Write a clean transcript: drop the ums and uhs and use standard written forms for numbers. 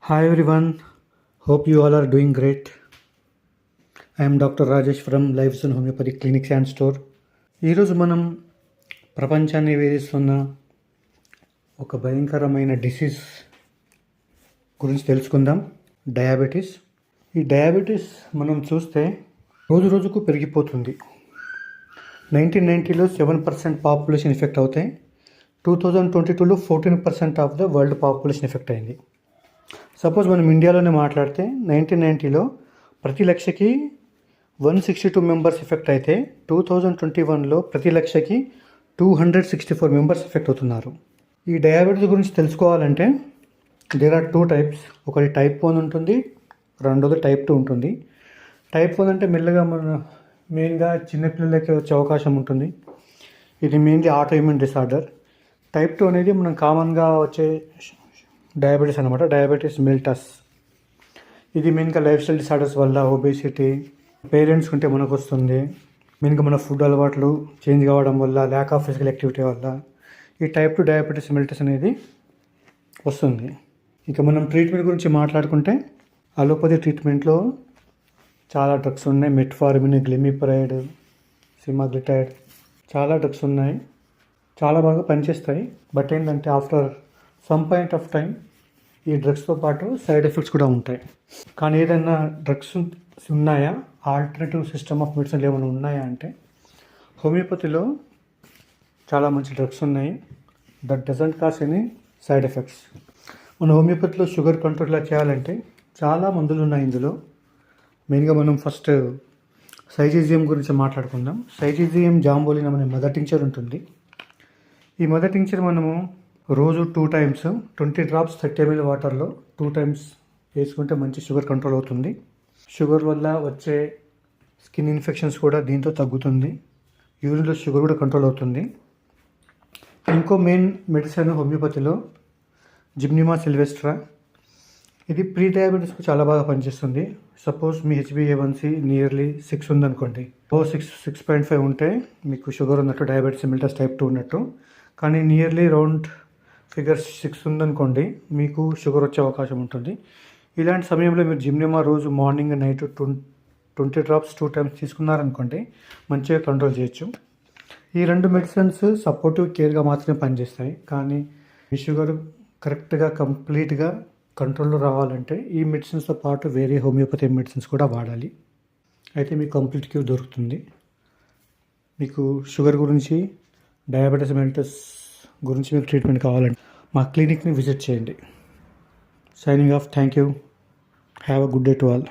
Hi everyone, hope you all are doing great. I am Dr. Rajesh from Life Zone Homeopathy Clinics and Store. ఈరోజు మనం ప్రపంచాన్ని వేధిస్తున్న ఒక భయంకరమైన disease గురించి తెలుసుకుందాం, డయాబెటీస్. ఈ డయాబెటీస్ మనం చూస్తే రోజు రోజుకు పెరిగిపోతుంది. 1990లో 7% పాపులేషన్ ఎఫెక్ట్ అవుతాయి. 2022లో 14% of the world population effect అయింది. సపోజ్ మనం ఇండియాలోనే మాట్లాడితే 1990లో ప్రతి లక్షకి 162 మెంబర్స్ ఎఫెక్ట్ అయితే 2021లో ప్రతి లక్షకి 264 మెంబర్స్ ఎఫెక్ట్ అవుతున్నారు. ఈ డయాబెటీస్ గురించి తెలుసుకోవాలంటే దేర్ ఆర్ 2 టైప్స్. ఒకటి టైప్ 1 ఉంటుంది, రెండోది టైప్ 2 ఉంటుంది. టైప్ 1 అంటే మెల్లగా మెయిన్గా చిన్నపిల్లలకి వచ్చే అవకాశం ఉంటుంది. ఇది mainly auto immune disorder. Type 2 అనేది మనం కామన్గా వచ్చే డయాబెటీస్ అనమాట, డయాబెటీస్ మెల్టస్. ఇది మెయిన్గా లైఫ్ స్టైల్ డిసార్డర్స్ వల్ల, ఒబేసిటీ, పేరెంట్స్ ఉంటే మనకు వస్తుంది. మెయిన్గా మన ఫుడ్ అలవాట్లు చేంజ్ కావడం వల్ల, ల్యాక్ ఆఫ్ ఫిజికల్ యాక్టివిటీ వల్ల ఈ టైప్ 2 డయాబెటీస్ మెల్టస్ అనేది వస్తుంది. ఇక మనం ట్రీట్మెంట్ గురించి మాట్లాడుకుంటే అలోపతి ట్రీట్మెంట్లో చాలా డ్రగ్స్ ఉన్నాయి. మెట్ఫార్మిన్, గ్లిమిప్రైడ్, సిమాగ్లిటైడ్, చాలా డ్రగ్స్ ఉన్నాయి. చాలా బాగా పనిచేస్తాయి. బట్ ఏంటంటే after some point of time ఈ డ్రగ్స్తో పాటు సైడ్ ఎఫెక్ట్స్ కూడా ఉంటాయి. కానీ ఏదైనా డ్రగ్స్ ఉన్నాయా, ఆల్టర్నేటివ్ సిస్టమ్ ఆఫ్ మెడిసిన్లు ఏమైనా ఉన్నాయా అంటే హోమియోపతిలో చాలా మంచి డ్రగ్స్ ఉన్నాయి. That doesn't cos any side effects. మన హోమియోపతిలో షుగర్ కంట్రోల్ ఎలా చేయాలంటే చాలా మందులు ఉన్నాయి. ఇందులో మెయిన్గా మనం ఫస్ట్ సైజీజియం గురించి మాట్లాడుకుందాం. సైజీజియం జాంబోలినం అనే మదర్ టింక్చర్ ఉంటుంది. ఈ మదర్ టింక్చర్ మనము రోజు 2 times 20 drops 30 ml వాటర్లో 2 times వేసుకుంటే మంచి షుగర్ కంట్రోల్ అవుతుంది. షుగర్ వల్ల వచ్చే స్కిన్ ఇన్ఫెక్షన్స్ కూడా దీంతో తగ్గుతుంది. యూరిన్లో షుగర్ కూడా కంట్రోల్ అవుతుంది. ఇంకో మెయిన్ మెడిసిన్ హోమియోపతిలో జిమ్నిమా సిల్వెస్ట్రా. ఇది ప్రీ డయాబెటీస్కు చాలా బాగా పనిచేస్తుంది. సపోజ్ మీ HbA1c నియర్లీ 6 ఉందనుకోండి, 6.5 ఉంటే మీకు షుగర్ ఉన్నట్టు, డయాబెటీస్ మెల్టస్ టైప్ 2 ఉన్నట్టు. కానీ నియర్లీ రౌండ్ ఫిగర్ 6 ఉందనుకోండి, మీకు షుగర్ వచ్చే అవకాశం ఉంటుంది. ఇలాంటి సమయంలో మీరు జిమ్నిమా రోజు మార్నింగ్ నైట్ 20 drops 2 times తీసుకున్నారనుకోండి, మంచిగా కంట్రోల్ చేయొచ్చు. ఈ 2 మెడిసిన్స్ సపోర్టివ్ కేర్గా మాత్రమే పనిచేస్తాయి. కానీ ఈ షుగర్ కరెక్ట్గా కంప్లీట్గా కంట్రోల్లో రావాలంటే ఈ మెడిసిన్స్తో పాటు వేరే హోమియోపతి మెడిసిన్స్ కూడా వాడాలి. అయితే మీకు కంప్లీట్ క్యూర్ దొరుకుతుంది. మీకు షుగర్ గురించి, డయాబెటీస్ మెల్టస్ గురించి మీకు ట్రీట్మెంట్ కావాలంటే మా క్లినిక్ని విజిట్ చేయండి. Signing off. Thank you. Have a good day to all.